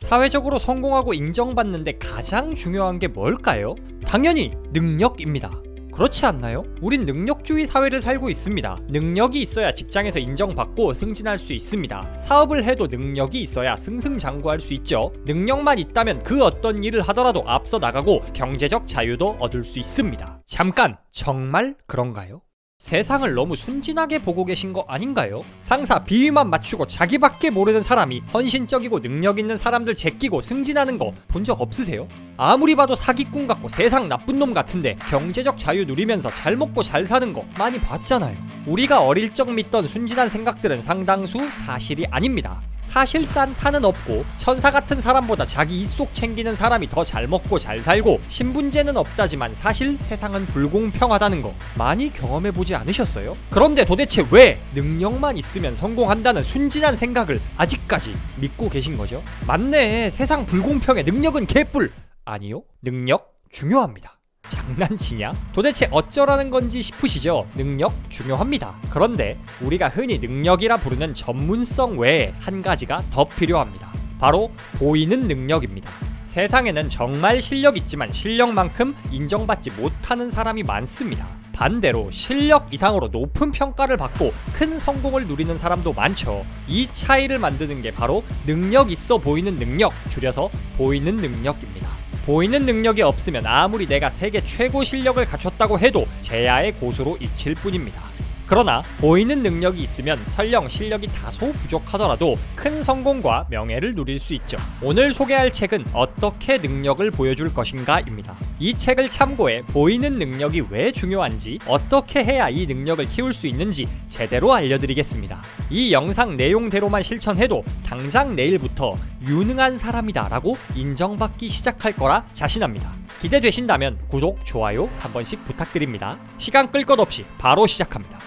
사회적으로 성공하고 인정받는데 가장 중요한 게 뭘까요? 당연히 능력입니다. 그렇지 않나요? 우린 능력주의 사회를 살고 있습니다. 능력이 있어야 직장에서 인정받고 승진할 수 있습니다. 사업을 해도 능력이 있어야 승승장구할 수 있죠. 능력만 있다면 그 어떤 일을 하더라도 앞서 나가고 경제적 자유도 얻을 수 있습니다. 잠깐, 정말 그런가요? 세상을 너무 순진하게 보고 계신 거 아닌가요? 상사 비위만 맞추고 자기밖에 모르는 사람이 헌신적이고 능력 있는 사람들 제끼고 승진하는 거 본 적 없으세요? 아무리 봐도 사기꾼 같고 세상 나쁜 놈 같은데 경제적 자유 누리면서 잘 먹고 잘 사는 거 많이 봤잖아요. 우리가 어릴 적 믿던 순진한 생각들은 상당수 사실이 아닙니다. 사실 산타는 없고 천사 같은 사람보다 자기 입속 챙기는 사람이 더 잘 먹고 잘 살고 신분제는 없다지만 사실 세상은 불공평하다는 거 많이 경험해보지 않으셨어요? 그런데 도대체 왜 능력만 있으면 성공한다는 순진한 생각을 아직까지 믿고 계신 거죠? 맞네, 세상 불공평해, 능력은 개뿔! 아니요, 능력 중요합니다. 장난치냐? 도대체 어쩌라는 건지 싶으시죠? 능력 중요합니다. 그런데 우리가 흔히 능력이라 부르는 전문성 외에 한 가지가 더 필요합니다. 바로 보이는 능력입니다. 세상에는 정말 실력 있지만 실력만큼 인정받지 못하는 사람이 많습니다. 반대로 실력 이상으로 높은 평가를 받고 큰 성공을 누리는 사람도 많죠. 이 차이를 만드는 게 바로 능력 있어 보이는 능력, 줄여서 보이는 능력입니다. 보이는 능력이 없으면 아무리 내가 세계 최고 실력을 갖췄다고 해도 제야의 고수로 잊힐 뿐입니다. 그러나 보이는 능력이 있으면 설령 실력이 다소 부족하더라도 큰 성공과 명예를 누릴 수 있죠. 오늘 소개할 책은 어떻게 능력을 보여줄 것인가입니다. 이 책을 참고해 보이는 능력이 왜 중요한지, 어떻게 해야 이 능력을 키울 수 있는지 제대로 알려드리겠습니다. 이 영상 내용대로만 실천해도 당장 내일부터 유능한 사람이다 라고 인정받기 시작할 거라 자신합니다. 기대되신다면 구독, 좋아요 한 번씩 부탁드립니다. 시간 끌 것 없이 바로 시작합니다.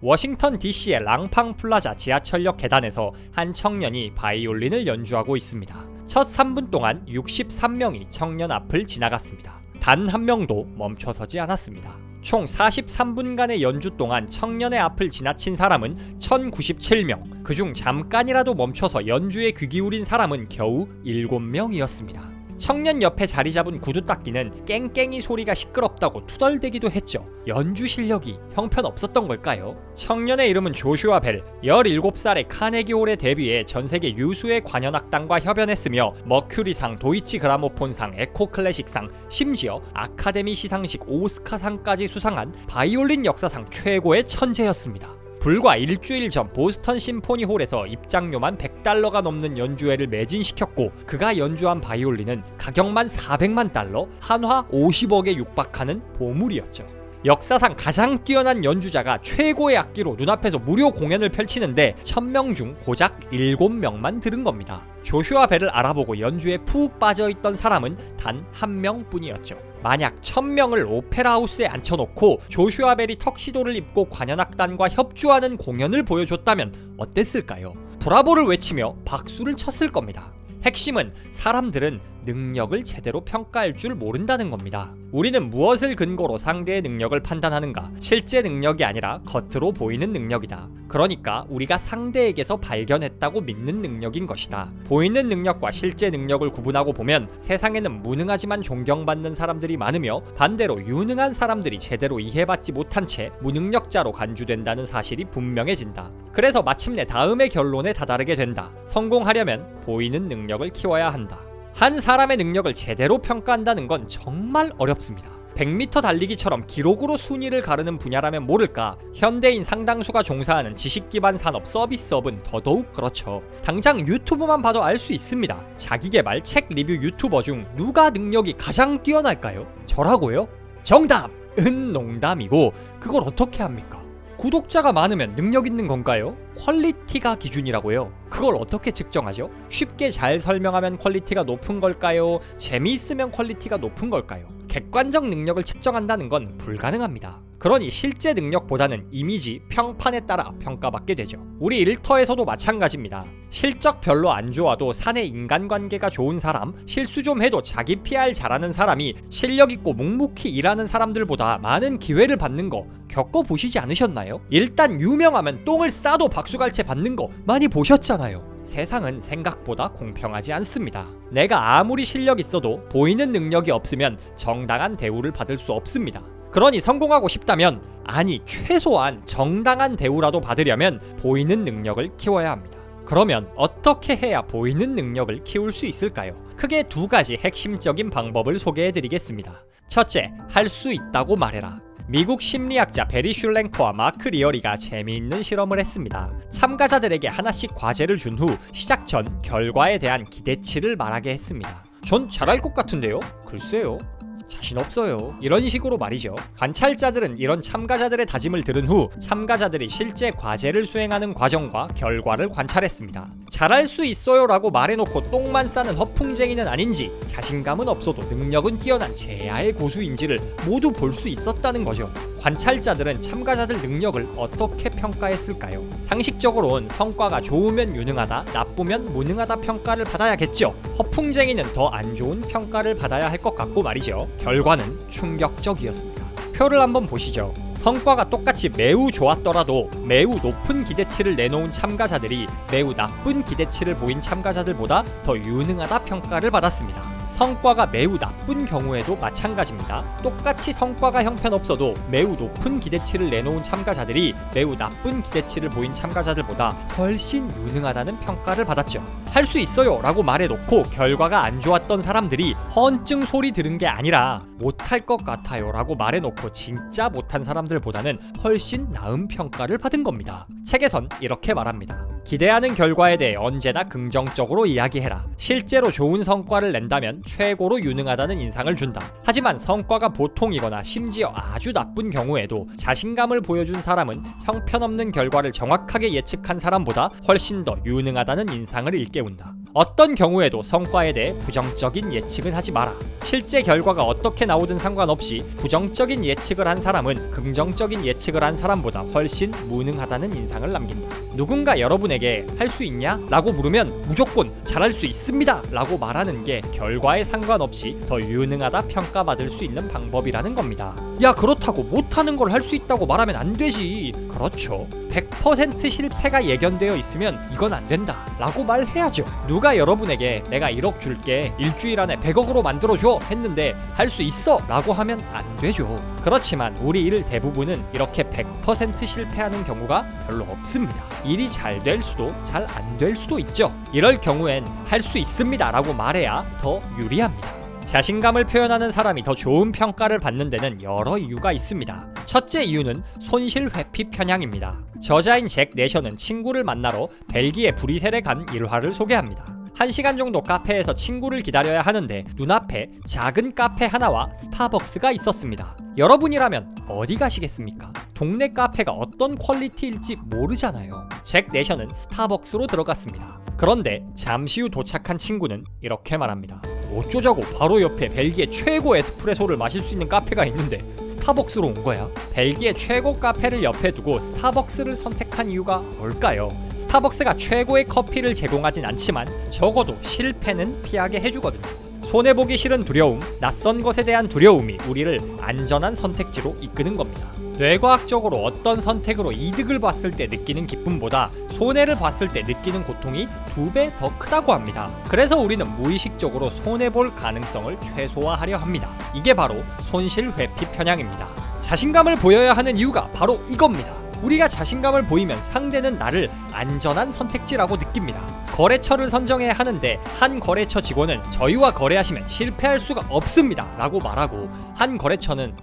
워싱턴 DC의 랑팡 플라자 지하철역 계단에서 한 청년이 바이올린을 연주하고 있습니다. 첫 3분 동안 63명이 청년 앞을 지나갔습니다. 단 한 명도 멈춰서지 않았습니다. 총 43분간의 연주 동안 청년의 앞을 지나친 사람은 1097명, 그중 잠깐이라도 멈춰서 연주에 귀 기울인 사람은 겨우 7명이었습니다. 청년 옆에 자리 잡은 구두닦이는 깽깽이 소리가 시끄럽다고 투덜대기도 했죠. 연주 실력이 형편없었던 걸까요? 청년의 이름은 조슈아 벨. 17살에 카네기홀에 데뷔해 전세계 유수의 관현악단과 협연했으며 머큐리상, 도이치 그라모폰상, 에코클래식상, 심지어 아카데미 시상식 오스카상까지 수상한 바이올린 역사상 최고의 천재였습니다. 불과 일주일 전 보스턴 심포니홀에서 입장료만 $100가 넘는 연주회를 매진시켰고, 그가 연주한 바이올린은 가격만 $400만, 한화 50억에 육박하는 보물이었죠. 역사상 가장 뛰어난 연주자가 최고의 악기로 눈앞에서 무료 공연을 펼치는데 1000명 중 고작 7명만 들은 겁니다. 조슈아 벨을 알아보고 연주에 푹 빠져있던 사람은 단 한 명뿐이었죠. 만약 1000명을 오페라하우스에 앉혀놓고 조슈아 벨이 턱시도를 입고 관현악단과 협주하는 공연을 보여줬다면 어땠을까요? 브라보를 외치며 박수를 쳤을 겁니다. 핵심은 사람들은 능력을 제대로 평가할 줄 모른다는 겁니다. 우리는 무엇을 근거로 상대의 능력을 판단하는가? 실제 능력이 아니라 겉으로 보이는 능력이다. 그러니까 우리가 상대에게서 발견했다고 믿는 능력인 것이다. 보이는 능력과 실제 능력을 구분하고 보면 세상에는 무능하지만 존경받는 사람들이 많으며, 반대로 유능한 사람들이 제대로 이해받지 못한 채 무능력자로 간주된다는 사실이 분명해진다. 그래서 마침내 다음의 결론에 다다르게 된다. 성공하려면 보이는 능력을 키워야 한다. 한 사람의 능력을 제대로 평가한다는 건 정말 어렵습니다. 100m 달리기처럼 기록으로 순위를 가르는 분야라면 모를까, 현대인 상당수가 종사하는 지식기반 산업 서비스업은 더더욱 그렇죠. 당장 유튜브만 봐도 알 수 있습니다. 자기계발, 책 리뷰 유튜버 중 누가 능력이 가장 뛰어날까요? 저라고요? 정답은 농담이고, 그걸 어떻게 합니까? 구독자가 많으면 능력 있는 건가요? 퀄리티가 기준이라고요. 그걸 어떻게 측정하죠? 쉽게 잘 설명하면 퀄리티가 높은 걸까요? 재미있으면 퀄리티가 높은 걸까요? 객관적 능력을 측정한다는 건 불가능합니다. 그러니 실제 능력보다는 이미지, 평판에 따라 평가받게 되죠. 우리 일터에서도 마찬가지입니다. 실적 별로 안 좋아도 사내 인간관계가 좋은 사람, 실수 좀 해도 자기 PR 잘하는 사람이 실력 있고 묵묵히 일하는 사람들보다 많은 기회를 받는 거 겪어보시지 않으셨나요? 일단 유명하면 똥을 싸도 박수갈채 받는 거 많이 보셨잖아요. 세상은 생각보다 공평하지 않습니다. 내가 아무리 실력 있어도 보이는 능력이 없으면 정당한 대우를 받을 수 없습니다. 그러니 성공하고 싶다면, 아니 최소한 정당한 대우라도 받으려면 보이는 능력을 키워야 합니다. 그러면 어떻게 해야 보이는 능력을 키울 수 있을까요? 크게 두 가지 핵심적인 방법을 소개해드리겠습니다. 첫째, 할 수 있다고 말해라. 미국 심리학자 베리 슐랭커와 마크 리어리가 재미있는 실험을 했습니다. 참가자들에게 하나씩 과제를 준 후 시작 전 결과에 대한 기대치를 말하게 했습니다. 전 잘할 것 같은데요? 글쎄요. 자신 없어요. 이런 식으로 말이죠. 관찰자들은 이런 참가자들의 다짐을 들은 후 참가자들이 실제 과제를 수행하는 과정과 결과를 관찰했습니다. 잘할 수 있어요 라고 말해놓고 똥만 싸는 허풍쟁이는 아닌지, 자신감은 없어도 능력은 뛰어난 제야의 고수인지를 모두 볼 수 있었다는 거죠. 관찰자들은 참가자들 능력을 어떻게 평가했을까요? 상식적으로는 성과가 좋으면 유능하다, 나쁘면 무능하다 평가를 받아야겠죠. 허풍쟁이는 더 안 좋은 평가를 받아야 할 것 같고 말이죠. 결과는 충격적이었습니다. 표를 한번 보시죠. 성과가 똑같이 매우 좋았더라도 매우 높은 기대치를 내놓은 참가자들이 매우 나쁜 기대치를 보인 참가자들보다 더 유능하다 평가를 받았습니다. 성과가 매우 나쁜 경우에도 마찬가지입니다. 똑같이 성과가 형편없어도 매우 높은 기대치를 내놓은 참가자들이 매우 나쁜 기대치를 보인 참가자들보다 훨씬 유능하다는 평가를 받았죠. 할 수 있어요 라고 말해놓고 결과가 안 좋았던 사람들이 헌증 소리 들은 게 아니라 못할 것 같아요 라고 말해놓고 진짜 못한 사람들보다는 훨씬 나은 평가를 받은 겁니다. 책에선 이렇게 말합니다. 기대하는 결과에 대해 언제나 긍정적으로 이야기해라. 실제로 좋은 성과를 낸다면 최고로 유능하다는 인상을 준다. 하지만 성과가 보통이거나 심지어 아주 나쁜 경우에도 자신감을 보여준 사람은 형편없는 결과를 정확하게 예측한 사람보다 훨씬 더 유능하다는 인상을 일깨운다. 어떤 경우에도 성과에 대해 부정적인 예측은 하지 마라. 실제 결과가 어떻게 나오든 상관없이 부정적인 예측을 한 사람은 긍정적인 예측을 한 사람보다 훨씬 무능하다는 인상을 남긴다. 누군가 여러분에게 할 수 있냐? 라고 물으면 무조건 잘할 수 있습니다 라고 말하는 게 결과에 상관없이 더 유능하다 평가받을 수 있는 방법이라는 겁니다. 야, 그렇다고 못하는 걸 할 수 있다고 말하면 안 되지. 그렇죠. 100% 실패가 예견되어 있으면 이건 안 된다 라고 말해야죠. 누가 여러분에게 내가 1억 줄게, 일주일 안에 100억으로 만들어줘 했는데 할 수 있어 라고 하면 안 되죠. 그렇지만 우리 일 대부분은 이렇게 100% 실패하는 경우가 별로 없습니다. 일이 잘 될 수도 잘 안 될 수도 있죠. 이럴 경우엔 할 수 있습니다 라고 말해야 더 유리합니다. 자신감을 표현하는 사람이 더 좋은 평가를 받는 데는 여러 이유가 있습니다. 첫째 이유는 손실 회피 편향입니다. 저자인 잭 내셔는 친구를 만나러 벨기에 브뤼셀에 간 일화를 소개합니다. 1시간 정도 카페에서 친구를 기다려야 하는데 눈앞에 작은 카페 하나와 스타벅스가 있었습니다. 여러분이라면 어디 가시겠습니까? 동네 카페가 어떤 퀄리티일지 모르잖아요. 잭 내셔는 스타벅스로 들어갔습니다. 그런데 잠시 후 도착한 친구는 이렇게 말합니다. 어쩌자고 바로 옆에 벨기에 최고 에스프레소를 마실 수 있는 카페가 있는데 스타벅스로 온 거야? 벨기에 최고 카페를 옆에 두고 스타벅스를 선택한 이유가 뭘까요? 스타벅스가 최고의 커피를 제공하진 않지만 적어도 실패는 피하게 해주거든요. 손해보기 싫은 두려움, 낯선 것에 대한 두려움이 우리를 안전한 선택지로 이끄는 겁니다. 뇌과학적으로 어떤 선택으로 이득을 봤을 때 느끼는 기쁨보다 손해를 봤을 때 느끼는 고통이 2배 더 크다고 합니다. 그래서 우리는 무의식적으로 손해볼 가능성을 최소화하려 합니다. 이게 바로 손실 회피 편향입니다. 자신감을 보여야 하는 이유가 바로 이겁니다. 우리가 자신감을 보이면 상대는 나를 안전한 선택지라고 느낍니다. 거래처를 선정해야 하는데 한 거래처 직원은 저희와 거래하시면 실패할 수가 없습니다 라고 말하고, 한 거래처는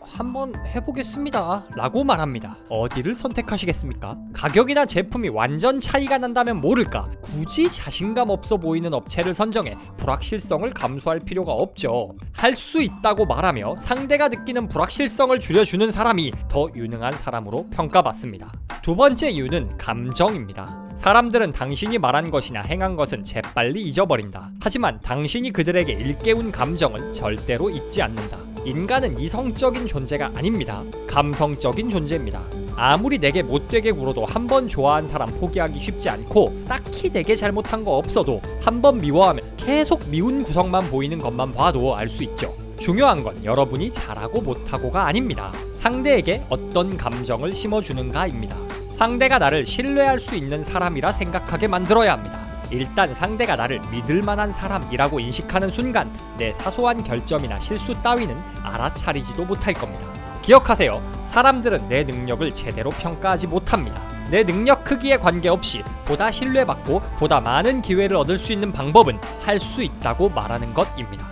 한번 해보겠습니다 라고 말합니다. 어디를 선택하시겠습니까? 가격이나 제품이 완전 차이가 난다면 모를까 굳이 자신감 없어 보이는 업체를 선정해 불확실성을 감수할 필요가 없죠. 할 수 있다고 말하며 상대가 느끼는 불확실성을 줄여주는 사람이 더 유능한 사람으로 평가받습니다. 두 번째 이유는 감정입니다. 사람들은 당신이 말한 것이나 행한 것은 재빨리 잊어버린다. 하지만 당신이 그들에게 일깨운 감정은 절대로 잊지 않는다. 인간은 이성적인 존재가 아닙니다. 감성적인 존재입니다. 아무리 내게 못되게 굴어도 한 번 좋아한 사람 포기하기 쉽지 않고, 딱히 내게 잘못한 거 없어도 한 번 미워하면 계속 미운 구석만 보이는 것만 봐도 알 수 있죠. 중요한 건 여러분이 잘하고 못하고가 아닙니다. 상대에게 어떤 감정을 심어주는가입니다. 상대가 나를 신뢰할 수 있는 사람이라 생각하게 만들어야 합니다. 일단 상대가 나를 믿을 만한 사람이라고 인식하는 순간 내 사소한 결점이나 실수 따위는 알아차리지도 못할 겁니다. 기억하세요. 사람들은 내 능력을 제대로 평가하지 못합니다. 내 능력 크기에 관계없이 보다 신뢰받고 보다 많은 기회를 얻을 수 있는 방법은 할 수 있다고 말하는 것입니다.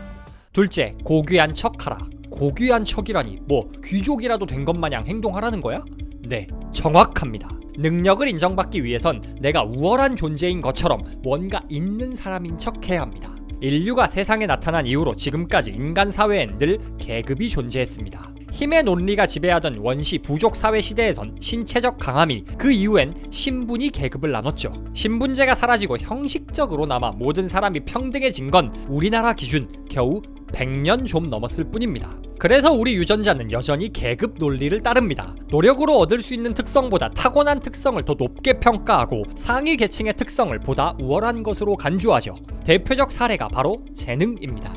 둘째, 고귀한 척하라. 고귀한 척이라니 뭐 귀족이라도 된 것 마냥 행동하라는 거야? 네, 정확합니다. 능력을 인정받기 위해선 내가 우월한 존재인 것처럼 뭔가 있는 사람인 척 해야 합니다. 인류가 세상에 나타난 이후로 지금까지 인간 사회엔 늘 계급이 존재했습니다. 힘의 논리가 지배하던 원시 부족 사회 시대에선 신체적 강함이, 그 이후엔 신분이 계급을 나눴죠. 신분제가 사라지고 형식적으로 남아 모든 사람이 평등해진 건 우리나라 기준 겨우 100년 좀 넘었을 뿐입니다. 그래서 우리 유전자는 여전히 계급 논리를 따릅니다. 노력으로 얻을 수 있는 특성보다 타고난 특성을 더 높게 평가하고 상위 계층의 특성을 보다 우월한 것으로 간주하죠. 대표적 사례가 바로 재능입니다.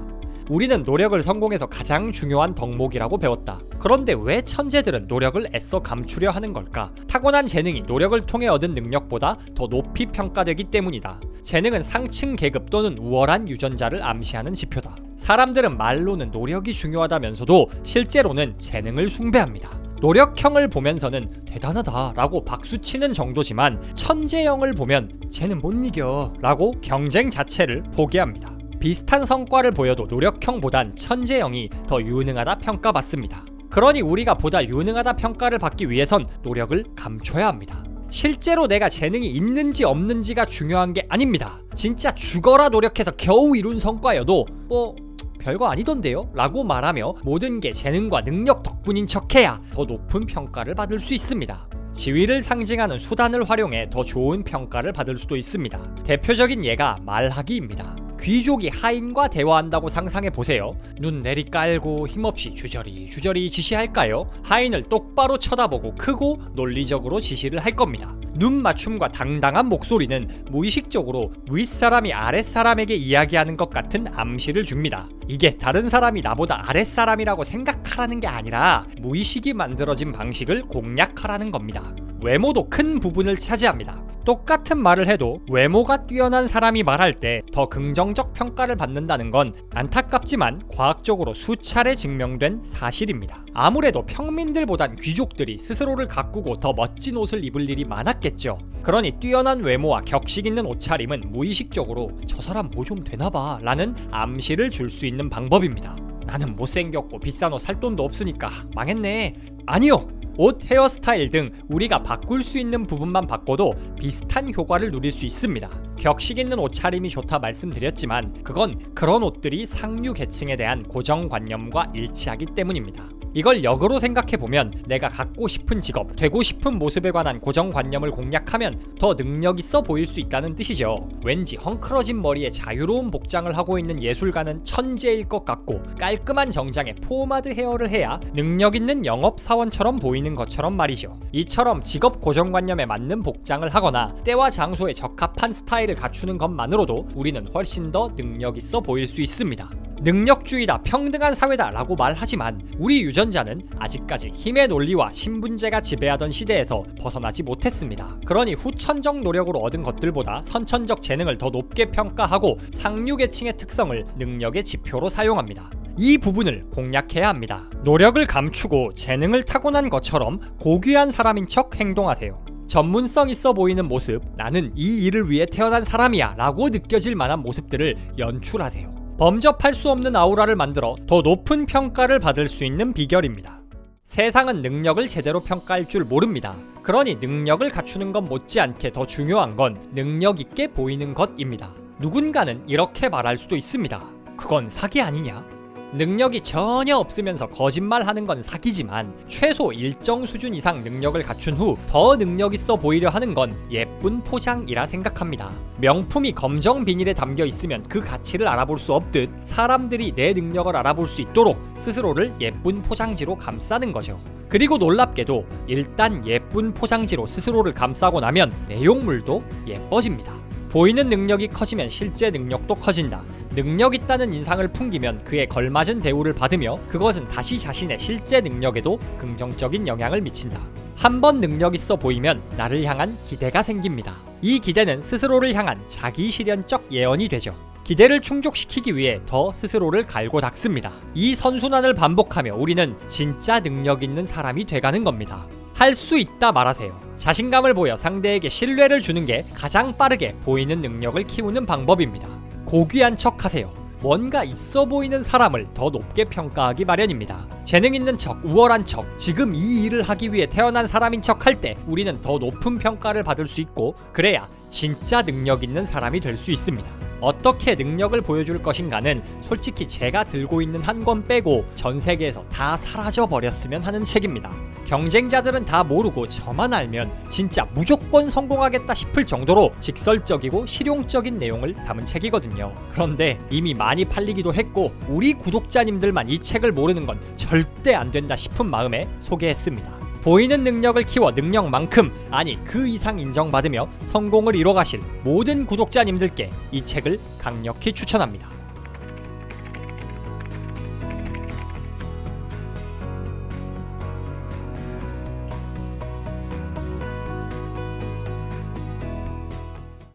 우리는 노력을 성공에서 가장 중요한 덕목이라고 배웠다. 그런데 왜 천재들은 노력을 애써 감추려 하는 걸까? 타고난 재능이 노력을 통해 얻은 능력보다 더 높이 평가되기 때문이다. 재능은 상층 계급 또는 우월한 유전자를 암시하는 지표다. 사람들은 말로는 노력이 중요하다면서도 실제로는 재능을 숭배합니다. 노력형을 보면서는 대단하다 라고 박수치는 정도지만 천재형을 보면 쟤는 못 이겨 라고 경쟁 자체를 포기합니다. 비슷한 성과를 보여도 노력형보단 천재형이 더 유능하다 평가받습니다. 그러니 우리가 보다 유능하다 평가를 받기 위해선 노력을 감춰야 합니다. 실제로 내가 재능이 있는지 없는지가 중요한 게 아닙니다. 진짜 죽어라 노력해서 겨우 이룬 성과여도 별거 아니던데요? 라고 말하며 모든 게 재능과 능력 덕분인 척해야 더 높은 평가를 받을 수 있습니다. 지위를 상징하는 수단을 활용해 더 좋은 평가를 받을 수도 있습니다. 대표적인 예가 말하기입니다. 귀족이 하인과 대화한다고 상상해보세요. 눈 내리깔고 힘없이 주저리 지시할까요? 하인을 똑바로 쳐다보고 크고 논리적으로 지시를 할 겁니다. 눈 맞춤과 당당한 목소리는 무의식적으로 윗사람이 아랫사람에게 이야기하는 것 같은 암시를 줍니다. 이게 다른 사람이 나보다 아랫사람이라고 생각하라는 게 아니라 무의식이 만들어진 방식을 공략하라는 겁니다. 외모도 큰 부분을 차지합니다. 똑같은 말을 해도 외모가 뛰어난 사람이 말할 때 더 긍정적 평가를 받는다는 건 안타깝지만 과학적으로 수차례 증명된 사실입니다. 아무래도 평민들보단 귀족들이 스스로를 가꾸고 더 멋진 옷을 입을 일이 많았겠죠. 그러니 뛰어난 외모와 격식 있는 옷차림은 무의식적으로 저 사람 뭐 좀 되나봐 라는 암시를 줄 수 있는 방법입니다. 나는 못생겼고 비싼 옷 살 돈도 없으니까 망했네. 아니요! 옷, 헤어스타일 등 우리가 바꿀 수 있는 부분만 바꿔도 비슷한 효과를 누릴 수 있습니다. 격식 있는 옷차림이 좋다 말씀드렸지만 그건 그런 옷들이 상류 계층에 대한 고정관념과 일치하기 때문입니다. 이걸 역으로 생각해보면 내가 갖고 싶은 직업, 되고 싶은 모습에 관한 고정관념을 공략하면 더 능력 있어 보일 수 있다는 뜻이죠. 왠지 헝클어진 머리에 자유로운 복장을 하고 있는 예술가는 천재일 것 같고 깔끔한 정장에 포마드 헤어를 해야 능력 있는 영업사원처럼 보이는 것처럼 말이죠. 이처럼 직업 고정관념에 맞는 복장을 하거나 때와 장소에 적합한 스타일을 갖추는 것만으로도 우리는 훨씬 더 능력 있어 보일 수 있습니다. 능력주의다, 평등한 사회다 라고 말하지만 우리 유전자는 아직까지 힘의 논리와 신분제가 지배하던 시대에서 벗어나지 못했습니다. 그러니 후천적 노력으로 얻은 것들보다 선천적 재능을 더 높게 평가하고 상류 계층의 특성을 능력의 지표로 사용합니다. 이 부분을 공략해야 합니다. 노력을 감추고 재능을 타고난 것처럼 고귀한 사람인 척 행동하세요. 전문성 있어 보이는 모습, 나는 이 일을 위해 태어난 사람이야 라고 느껴질 만한 모습들을 연출하세요. 범접할 수 없는 아우라를 만들어 더 높은 평가를 받을 수 있는 비결입니다. 세상은 능력을 제대로 평가할 줄 모릅니다. 그러니 능력을 갖추는 것 못지않게 더 중요한 건 능력 있게 보이는 것입니다. 누군가는 이렇게 말할 수도 있습니다. 그건 사기 아니냐? 능력이 전혀 없으면서 거짓말하는 건 사기지만 최소 일정 수준 이상 능력을 갖춘 후 더 능력 있어 보이려 하는 건 예쁜 포장이라 생각합니다. 명품이 검정 비닐에 담겨 있으면 그 가치를 알아볼 수 없듯 사람들이 내 능력을 알아볼 수 있도록 스스로를 예쁜 포장지로 감싸는 거죠. 그리고 놀랍게도 일단 예쁜 포장지로 스스로를 감싸고 나면 내용물도 예뻐집니다. 보이는 능력이 커지면 실제 능력도 커진다. 능력 있다는 인상을 풍기면 그에 걸맞은 대우를 받으며 그것은 다시 자신의 실제 능력에도 긍정적인 영향을 미친다. 한번 능력 있어 보이면 나를 향한 기대가 생깁니다. 이 기대는 스스로를 향한 자기 실현적 예언이 되죠. 기대를 충족시키기 위해 더 스스로를 갈고 닦습니다. 이 선순환을 반복하며 우리는 진짜 능력 있는 사람이 돼가는 겁니다. 할 수 있다 말하세요. 자신감을 보여 상대에게 신뢰를 주는 게 가장 빠르게 보이는 능력을 키우는 방법입니다. 고귀한 척 하세요. 뭔가 있어 보이는 사람을 더 높게 평가하기 마련입니다. 재능 있는 척, 우월한 척, 지금 이 일을 하기 위해 태어난 사람인 척 할 때 우리는 더 높은 평가를 받을 수 있고, 그래야 진짜 능력 있는 사람이 될 수 있습니다. 어떻게 능력을 보여줄 것인가는 솔직히 제가 들고 있는 한 권 빼고 전 세계에서 다 사라져 버렸으면 하는 책입니다. 경쟁자들은 다 모르고 저만 알면 진짜 무조건 성공하겠다 싶을 정도로 직설적이고 실용적인 내용을 담은 책이거든요. 그런데 이미 많이 팔리기도 했고 우리 구독자님들만 이 책을 모르는 건 절대 안 된다 싶은 마음에 소개했습니다. 보이는 능력을 키워 능력만큼, 아니 그 이상 인정받으며 성공을 이뤄가실 모든 구독자님들께 이 책을 강력히 추천합니다.